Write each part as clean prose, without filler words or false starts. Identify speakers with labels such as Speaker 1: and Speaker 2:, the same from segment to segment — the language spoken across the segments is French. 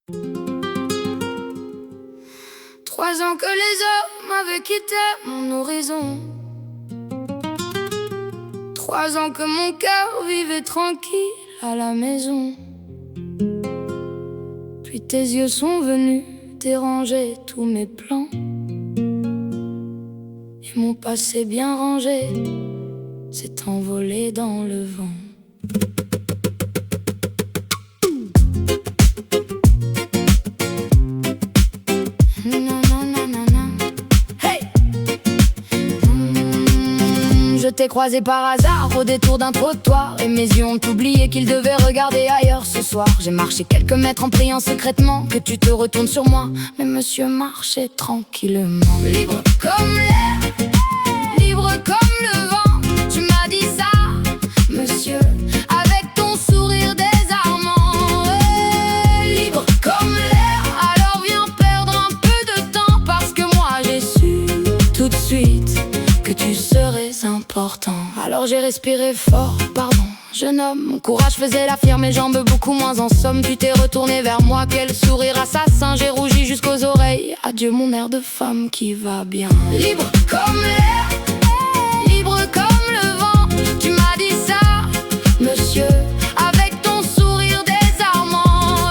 Speaker 1: 3 ans que les hommes avaient quitté mon horizon. 3 ans que mon cœur vivait tranquille à la maison. Puis tes yeux sont venus déranger tous mes plans. Et mon passé bien rangé s'est envolé dans le vent. Je t'ai croisé par hasard au détour d'un trottoir, et mes yeux ont oublié qu'ils devaient regarder ailleurs ce soir. J'ai marché quelques mètres en priant secrètement que tu te retournes sur moi, mais monsieur marchait tranquillement. Libre comme l'air, libre comme le vent. Tu m'as dit ça, monsieur, avec ton sourire désarmant. Libre comme l'air, alors viens perdre un peu de temps, parce que moi j'ai su tout de suite que tu serais important. Alors j'ai respiré fort, pardon, jeune homme. Mon courage faisait la fière, mes jambes beaucoup moins en somme. Tu t'es retourné vers moi, quel sourire assassin. J'ai rougi jusqu'aux oreilles, adieu mon air de femme qui va bien. Libre comme l'air, libre comme le vent. Tu m'as dit ça, monsieur, avec ton sourire désarmant.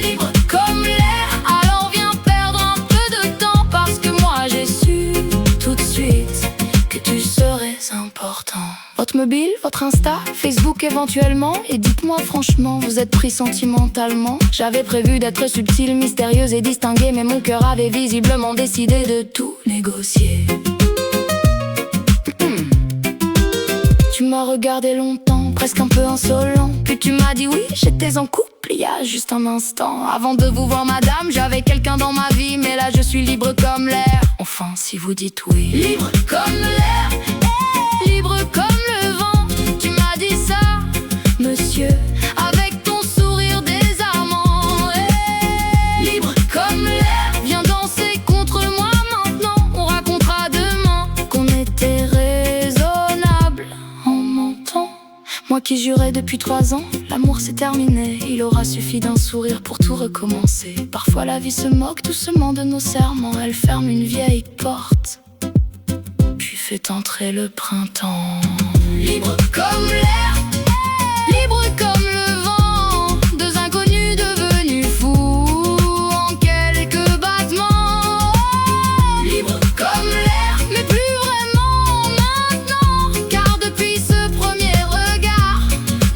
Speaker 1: Libre comme l'air, alors viens perdre un peu de temps, parce que moi j'ai su tout de suite que tu serais important. Votre mobile, votre Insta, Facebook éventuellement. Et dites-moi franchement, vous êtes pris sentimentalement? J'avais prévu d'être subtile, mystérieuse et distinguée, mais mon cœur avait visiblement décidé de tout négocier. Tu m'as regardé longtemps, presque un peu insolent. Puis tu m'as dit oui, j'étais en couple il y a juste un instant. Avant de vous voir madame, j'avais quelqu'un dans ma vie, mais là je suis libre comme l'air. Enfin, si vous dites oui. Libre comme l'air, libre comme le vent. Tu m'as dit ça, monsieur, avec ton sourire désarmant. Libre comme l'air, viens danser contre moi maintenant. On racontera demain qu'on était raisonnable en mentant. Moi qui jurais depuis 3 ans, l'amour c'est terminé. Il aura suffi d'un sourire pour tout recommencer. Parfois la vie se moque doucement de nos serments. Elle ferme une vieille porte, puis fait entrer le printemps. Libre comme l'air, libre comme le vent. 2 inconnus devenus fous en quelques battements. Libre comme l'air, mais plus vraiment maintenant, car depuis ce premier regard,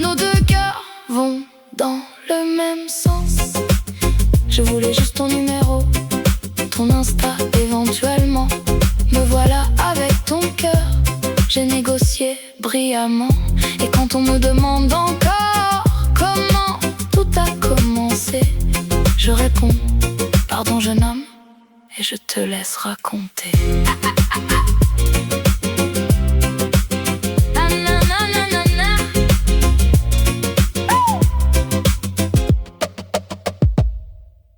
Speaker 1: nos 2 cœurs vont dans le même sens. Je voulais juste ton numéro, ton Insta éventuellement. Me voilà avec ton cœur, j'ai négocié brillamment. Et quand on me demande encore comment tout a commencé, je réponds, pardon jeune homme, et je te laisse raconter.